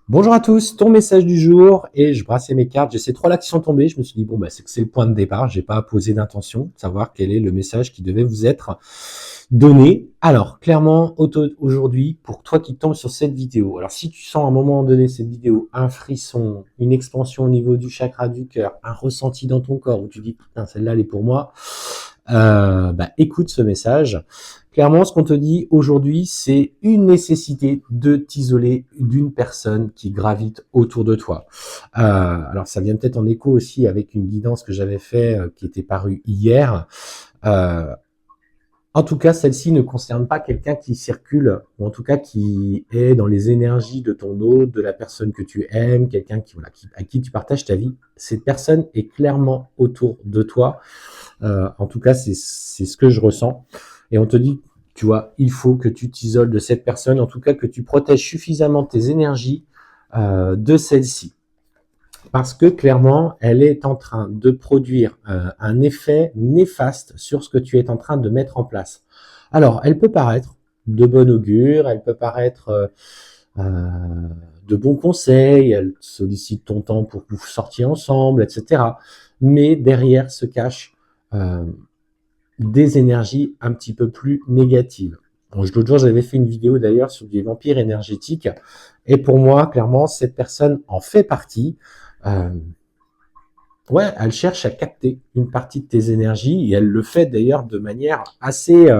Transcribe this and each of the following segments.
Bonjour à tous, ton message du jour, et je brassais mes cartes, j'ai ces trois là qui sont tombés, je me suis dit bon bah c'est que c'est le point de départ, j'ai pas posé d'intention, savoir quel est le message qui devait vous être donné. Alors clairement aujourd'hui, pour toi qui tombes sur cette vidéo, alors si tu sens à un moment donné cette vidéo un frisson, une expansion au niveau du chakra du cœur, un ressenti dans ton corps où tu dis putain celle-là elle est pour moi, écoute ce message. Clairement, ce qu'on te dit aujourd'hui, c'est une nécessité de t'isoler d'une personne qui gravite autour de toi. Alors, ça vient peut-être en écho aussi avec une guidance que j'avais fait, qui était parue hier. Euh, en tout cas, celle-ci ne concerne pas quelqu'un qui circule, ou en tout cas qui est dans les énergies de ton hôte, de la personne que tu aimes, quelqu'un qui, voilà, à qui tu partages ta vie. Cette personne est clairement autour de toi. En tout cas, c'est ce que je ressens. Et on te dit, tu vois, il faut que tu t'isoles de cette personne, en tout cas que tu protèges suffisamment tes énergies de celle-ci. Parce que clairement, elle est en train de produire un effet néfaste sur ce que tu es en train de mettre en place. Alors, elle peut paraître de bon augure, elle peut paraître de bons conseils, elle sollicite ton temps pour que vous sortiez ensemble, etc. Mais derrière se cache des énergies un petit peu plus négatives. Bon, l'autre jour, j'avais fait une vidéo d'ailleurs sur des vampires énergétiques. Et pour moi, clairement, cette personne en fait partie. Euh, ouais, elle cherche à capter une partie de tes énergies et elle le fait d'ailleurs de manière assez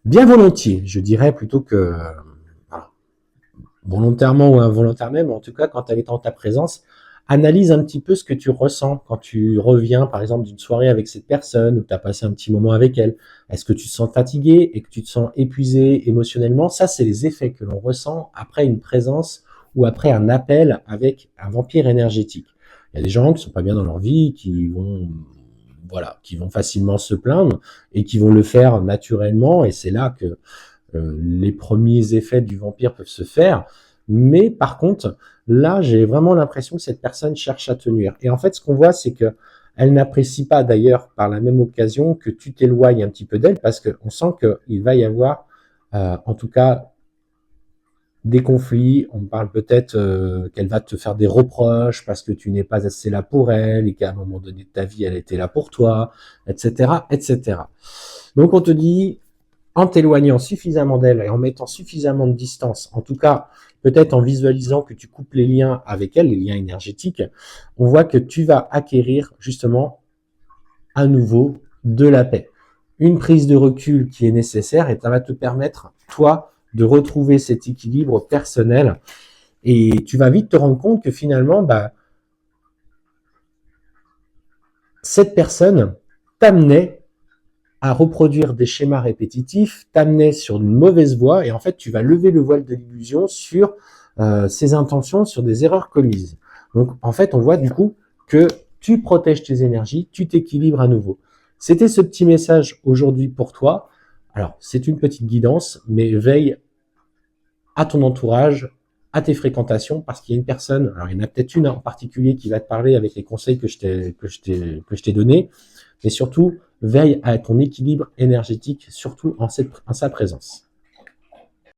bien volontiers, je dirais, plutôt que voilà, volontairement ou involontairement, mais en tout cas, quand elle est en ta présence, analyse un petit peu ce que tu ressens quand tu reviens, par exemple, d'une soirée avec cette personne ou tu as passé un petit moment avec elle. Est-ce que tu te sens fatigué et que tu te sens épuisé émotionnellement? Ça, c'est les effets que l'on ressent après une présence ou après un appel avec un vampire énergétique. Il y a des gens qui sont pas bien dans leur vie, qui vont, voilà, qui vont facilement se plaindre et qui vont le faire naturellement. Et c'est là que les premiers effets du vampire peuvent se faire. Mais par contre, là, j'ai vraiment l'impression que cette personne cherche à te nuire. Et en fait, ce qu'on voit, c'est que elle n'apprécie pas d'ailleurs par la même occasion que tu t'éloignes un petit peu d'elle parce qu'on sent qu'il va y avoir, en tout cas, des conflits. On parle peut-être qu'elle va te faire des reproches parce que tu n'es pas assez là pour elle et qu'à un moment donné de ta vie, elle était là pour toi, etc., etc. Donc, on te dit, en t'éloignant suffisamment d'elle et en mettant suffisamment de distance, en tout cas, peut-être en visualisant que tu coupes les liens avec elle, les liens énergétiques, on voit que tu vas acquérir justement à nouveau de la paix. Une prise de recul qui est nécessaire et ça va te permettre, toi, de retrouver cet équilibre personnel et tu vas vite te rendre compte que finalement, cette personne t'amenait à reproduire des schémas répétitifs, t'amener sur une mauvaise voie et en fait tu vas lever le voile de l'illusion sur ses intentions, sur des erreurs commises. Donc en fait on voit du coup que tu protèges tes énergies, tu t'équilibres à nouveau. C'était ce petit message aujourd'hui pour toi. Alors c'est une petite guidance, mais veille à ton entourage, à tes fréquentations, parce qu'il y a une personne, alors il y en a peut-être une en particulier qui va te parler avec les conseils que je t'ai donnés, mais surtout, veille à ton équilibre énergétique, surtout en sa présence.